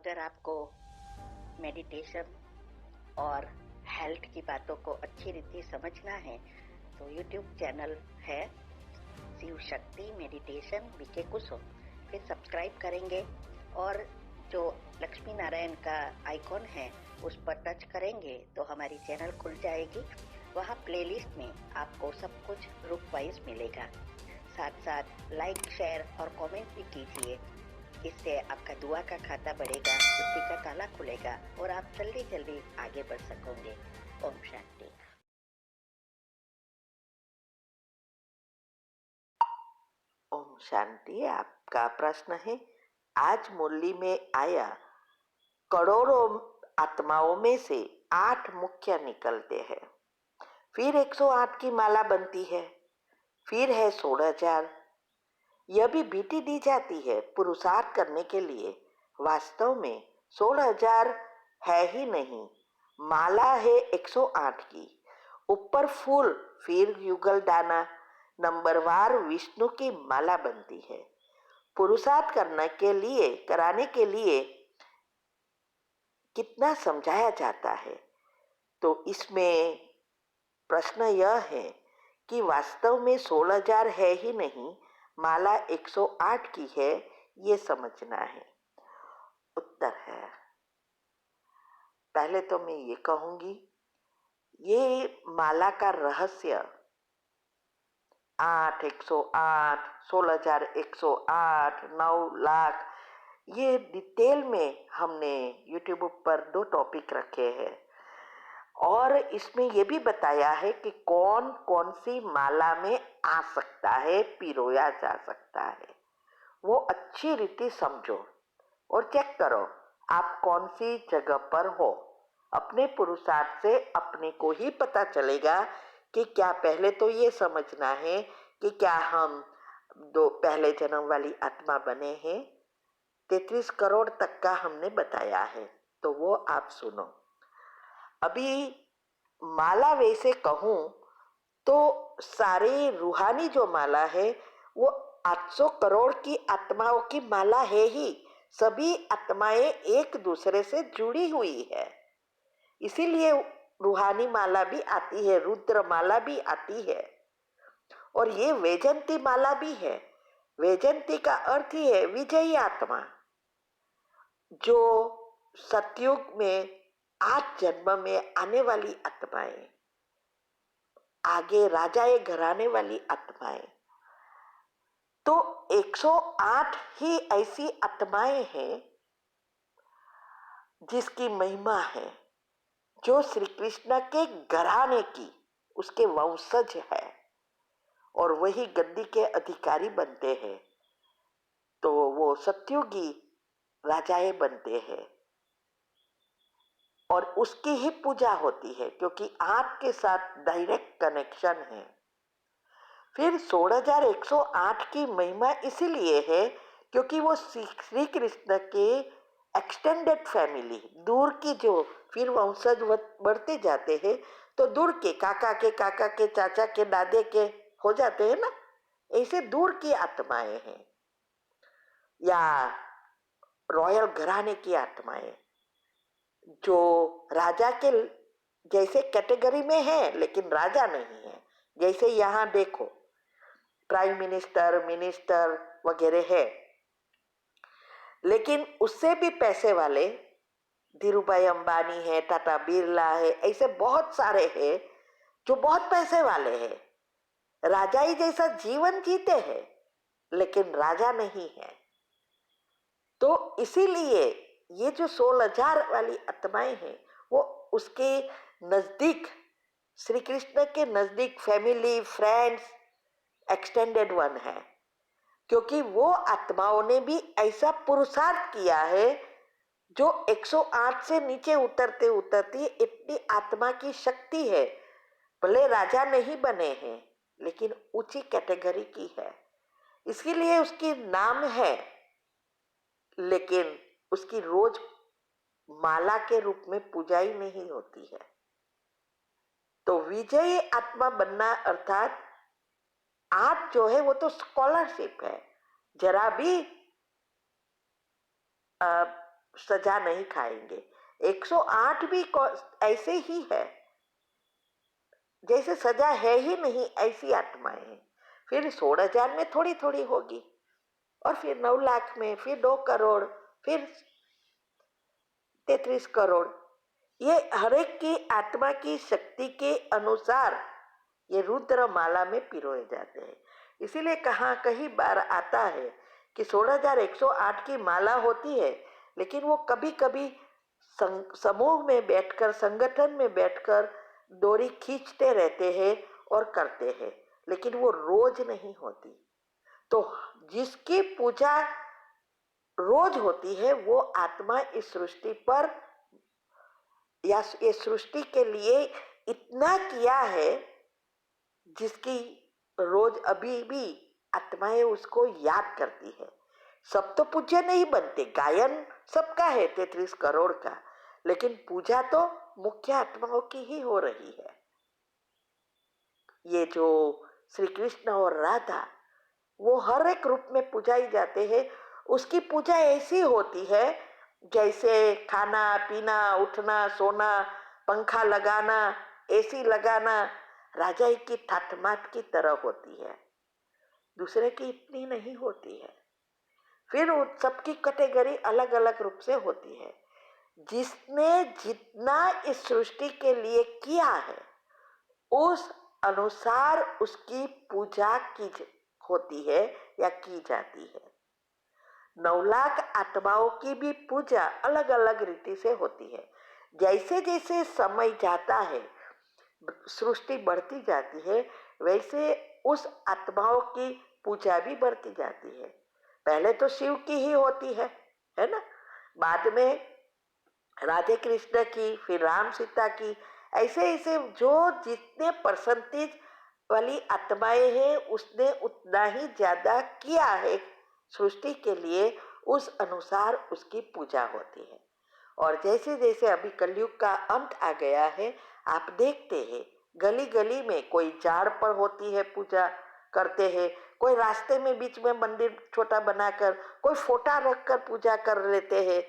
अगर आपको मेडिटेशन और हेल्थ की बातों को अच्छी रीति समझना है तो यूट्यूब चैनल है शिव शक्ति मेडिटेशन बीके कुसुम, फिर सब्सक्राइब करेंगे और जो लक्ष्मी नारायण का आइकॉन है उस पर टच करेंगे तो हमारी चैनल खुल जाएगी। वहाँ प्लेलिस्ट में आपको सब कुछ ग्रुप वाइज मिलेगा। साथ साथ लाइक शेयर और कमेंट भी कीजिए, इससे आपका दुआ का खाता बढ़ेगा, बुद्धि का ताला खुलेगा और आप जल्दी जल्दी आगे बढ़ सकोगे। ओम शांति। ओम शांति। आपका प्रश्न है, आज मुरली में आया करोड़ों आत्माओं में से 8 मुख्य निकलते हैं, फिर 108 की माला बनती है, फिर है 16,000। यह भी भीति दी जाती है पुरुषार्थ करने के लिए। वास्तव में 16,000 है ही नहीं, माला है 108 की। ऊपर फूल, फिर युगल दाना, नंबरवार विष्णु की माला बनती है। पुरुषार्थ कराने के लिए कितना समझाया जाता है। तो इसमें प्रश्न यह है कि वास्तव में 16,000 है ही नहीं, माला 108 की है, ये समझना है। उत्तर है, पहले तो मैं ये कहूंगी, ये माला का रहस्य 8, 108, 16,108, 9 लाख, ये डिटेल में हमने यूट्यूब पर 2 टॉपिक रखे हैं और इसमें ये भी बताया है कि कौन कौन सी माला में आ सकता है, पिरोया जा सकता है। वो अच्छी रीति समझो और चेक करो आप कौन सी जगह पर हो। अपने पुरुषार्थ से अपने को ही पता चलेगा कि क्या पहले तो ये समझना है कि क्या हम पहले जन्म वाली आत्मा बने हैं। 33 करोड़ तक का हमने बताया है, तो वो आप सुनो। अभी माला वैसे कहूं तो सारी रूहानी जो माला है वो 800 करोड़ की आत्माओं की माला है ही। सभी आत्माएं एक दूसरे से जुड़ी हुई है, इसीलिए रूहानी माला भी आती है, रुद्र माला भी आती है और ये वैजंती माला भी है। वैजंती का अर्थ ही है विजयी आत्मा, जो सतयुग में 8 जन्म में आने वाली आत्माएं, आगे राजाए घराने वाली आत्माएं। तो 108 ही ऐसी आत्माएं हैं जिसकी महिमा है, जो श्री कृष्ण के घराने की, उसके वंशज है और वही गद्दी के अधिकारी बनते हैं। तो वो सतयुगी राजाए बनते हैं और उसकी ही पूजा होती है क्योंकि 8 के साथ डायरेक्ट कनेक्शन है। फिर 16,108 की महिमा इसीलिए है क्योंकि वो श्री कृष्ण के एक्सटेंडेड फैमिली, दूर की जो फिर वंशज बढ़ते जाते हैं तो दूर के काका के चाचा के दादे के हो जाते हैं ना, ऐसे दूर की आत्माएं हैं या रॉयल घराने की आत्माएं जो राजा के जैसे कैटेगरी में है लेकिन राजा नहीं है। जैसे यहाँ देखो प्राइम मिनिस्टर वगैरह है, लेकिन उससे भी पैसे वाले धीरूभाई अंबानी है, टाटा बिरला है, ऐसे बहुत सारे हैं जो बहुत पैसे वाले हैं, राजा ही जैसा जीवन जीते हैं लेकिन राजा नहीं है। तो इसीलिए ये जो 16,000 वाली आत्माएं हैं वो उसके नजदीक, श्री कृष्ण के नजदीक फैमिली, फ्रेंड्स, एक्सटेंडेड वन है, क्योंकि वो आत्माओं ने भी ऐसा पुरुषार्थ किया है जो 108 से नीचे उतरते उतरती इतनी आत्मा की शक्ति है। भले राजा नहीं बने हैं लेकिन ऊंची कैटेगरी की है, इसलिए उसकी नाम है, लेकिन उसकी रोज माला के रूप में पूजा ही नहीं होती है। तो विजयी आत्मा बनना अर्थात 8 जो है वो तो स्कॉलरशिप है, जरा भी सजा नहीं खाएंगे। 108 भी ऐसे ही है, जैसे सजा है ही नहीं ऐसी आत्माएं हैं। फिर 16,000 में थोड़ी थोड़ी होगी, और फिर 9 लाख में, फिर 2 करोड़, फिर 33 करोड़। ये हर एक की आत्मा की शक्ति के अनुसार ये रुद्र माला में पिरोए जाते हैं। इसीलिए कहाँ कई बार आता है कि 16,108 की माला होती है, लेकिन वो कभी कभी समूह में बैठकर, संगठन में बैठकर डोरी खींचते रहते हैं और करते हैं, लेकिन वो रोज नहीं होती। तो जिसकी पूजा रोज होती है वो आत्मा इस सृष्टि पर या ये सृष्टि के लिए इतना किया है जिसकी रोज अभी भी आत्माएं उसको याद करती है। सब तो पूज्य नहीं बनते, गायन सबका है 33 करोड़ का, लेकिन पूजा तो मुख्य आत्माओं की ही हो रही है। ये जो श्री कृष्ण और राधा वो हर एक रूप में पूजाई जाते हैं। उसकी पूजा ऐसी होती है जैसे खाना पीना, उठना सोना, पंखा लगाना, एसी लगाना राजा की ठाठमाठ की तरह होती है, दूसरे की इतनी नहीं होती है। फिर उन सबकी कैटेगरी अलग अलग रूप से होती है। जिसने जितना इस सृष्टि के लिए किया है उस अनुसार उसकी पूजा की होती है या की जाती है। 9 लाख आत्माओं की भी पूजा अलग अलग रीति से होती है। जैसे जैसे समय जाता है, सृष्टि बढ़ती जाती है, वैसे उस आत्माओं की पूजा भी बढ़ती जाती है। पहले तो शिव की ही होती है ना, बाद में राधे कृष्ण की, फिर राम सीता की, ऐसे ऐसे जो जितने परसेंटेज वाली आत्माएं हैं उसने उतना ही ज्यादा किया है सृष्टि के लिए, उस अनुसार उसकी पूजा होती है। और जैसे जैसे अभी कलयुग का अंत आ गया है, आप देखते हैं गली गली में कोई झाड़ पर होती है पूजा करते हैं, कोई रास्ते में बीच में मंदिर छोटा बनाकर, कोई फोटा रखकर पूजा कर लेते हैं,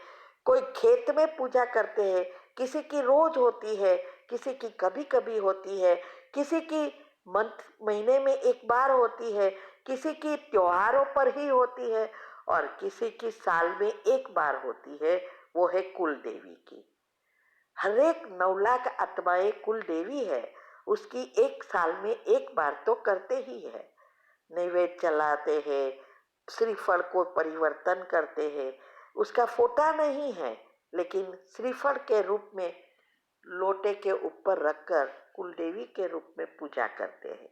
कोई खेत में पूजा करते हैं, किसी की रोज होती है, किसी की कभी कभी होती है, किसी की महीने में एक बार होती है, किसी की त्योहारों पर ही होती है, और किसी की साल में एक बार होती है, वो है कुल देवी की। हर एक 9 लाख आत्माएं कुल देवी है, उसकी एक साल में एक बार तो करते ही है। नैवेद्य चलाते हैं, श्रीफल को परिवर्तन करते हैं, उसका फोटा नहीं है लेकिन श्रीफल के रूप में लोटे के ऊपर रखकर कुल देवी के रूप में पूजा करते हैं।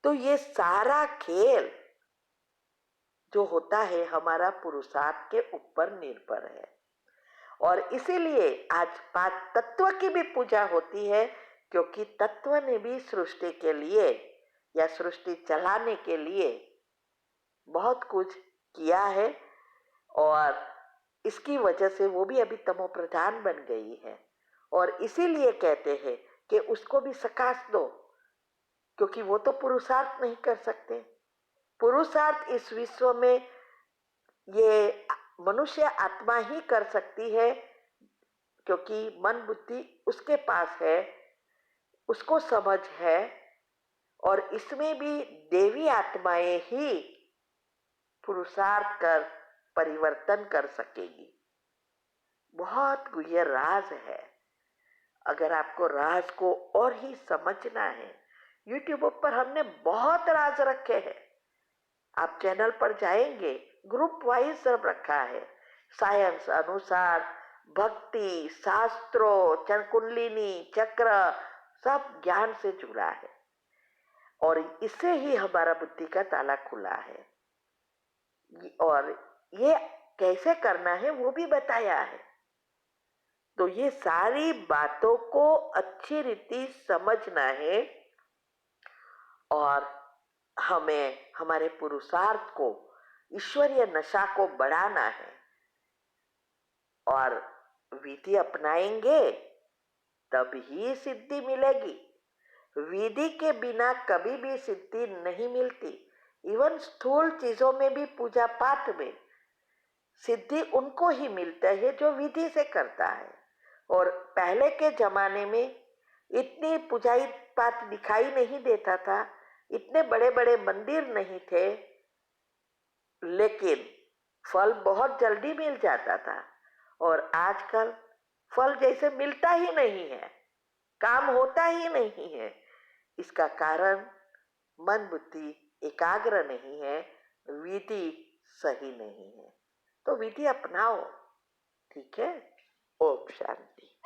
तो ये सारा खेल जो होता है हमारा पुरुषार्थ के ऊपर निर्भर है, और इसीलिए आज 5 तत्व की भी पूजा होती है, क्योंकि तत्व ने भी सृष्टि के लिए या सृष्टि चलाने के लिए बहुत कुछ किया है, और इसकी वजह से वो भी अभी तमो प्रधान बन गई है। और इसीलिए कहते हैं कि उसको भी सकाश दो, क्योंकि वो तो पुरुषार्थ नहीं कर सकते। पुरुषार्थ इस विश्व में ये मनुष्य आत्मा ही कर सकती है, क्योंकि मन बुद्धि उसके पास है, उसको समझ है, और इसमें भी देवी आत्माएं ही पुरुषार्थ कर परिवर्तन कर सकेगी। बहुत गुह्य राज है। अगर आपको राज को और ही समझना है, यूट्यूब पर हमने बहुत राज रखे हैं। आप चैनल पर जाएंगे, ग्रुप वाइज सब रखा है, साइंस अनुसार, भक्ति, शास्त्रों, कुंडलिनी, चक्र, सब ज्ञान से जुड़ा है, और इससे ही हमारा बुद्धि का ताला खुला है। और ये कैसे करना है वो भी बताया है। तो ये सारी बातों को अच्छी रीति समझना है, और हमें हमारे पुरुषार्थ को, ईश्वरीय नशा को बढ़ाना है, और विधि अपनाएंगे तब ही सिद्धि मिलेगी। विधि के बिना कभी भी सिद्धि नहीं मिलती। इवन स्थूल चीजों में भी, पूजा पाठ में सिद्धि उनको ही मिलता है जो विधि से करता है। और पहले के जमाने में इतनी पुजाई पाठ दिखाई नहीं देता था, इतने बड़े बड़े मंदिर नहीं थे, लेकिन फल बहुत जल्दी मिल जाता था। और आजकल फल जैसे मिलता ही नहीं है, काम होता ही नहीं है। इसका कारण मन बुद्धि एकाग्र नहीं है, विधि सही नहीं है। तो विधि अपनाओ, ठीक है। ओम शांति।